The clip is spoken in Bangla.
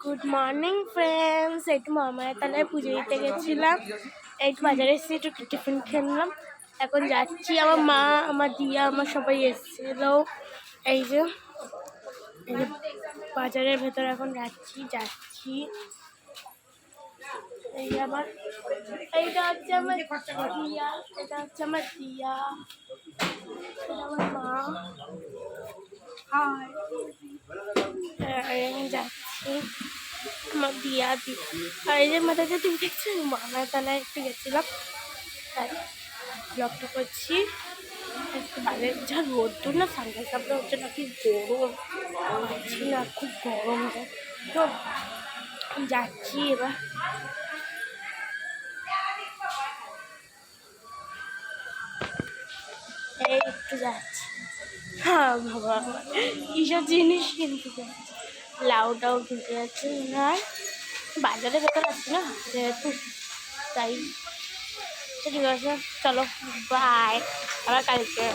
Good morning friends. একটু মামার তালায় পুজো দিতে গেছিলাম, একটু বাজারে এসেছি, একটু টিফিন খেলাম। এখন যাচ্ছি, আমার মা, আমার দিয়া, আমার সবাই এসেছিলো। এই যে বাজারের ভেতর এখন যাচ্ছি। এই আমার, এইটা হচ্ছে আমার দিয়া, এটা হচ্ছে আমার দিয়া, এটা আমার মা। আমি যাচ্ছি আমার দিয়া আর এই যে মাথাটা তুমি দেখছো, মামার তালায় একটু গেছিলাম, তাই ব্লগটা করছি। একটু বাইরে যা রোদ্দুর না, সানগ্লাস চাপড়া হচ্ছে না, কি গরম পাচ্ছি না, খুব গরম যায়। তো যাচ্ছি এবার। এই একটু যাচ্ছি। হ্যাঁ বাবা, কিসব জিনিস কিনতে যাচ্ছি, লাউটাও কিনতে যাচ্ছি। আর বাজারে ভেতর আছি না যেহেতু, তাই ঠিক আছে, চলো বাই, আবার কালকে।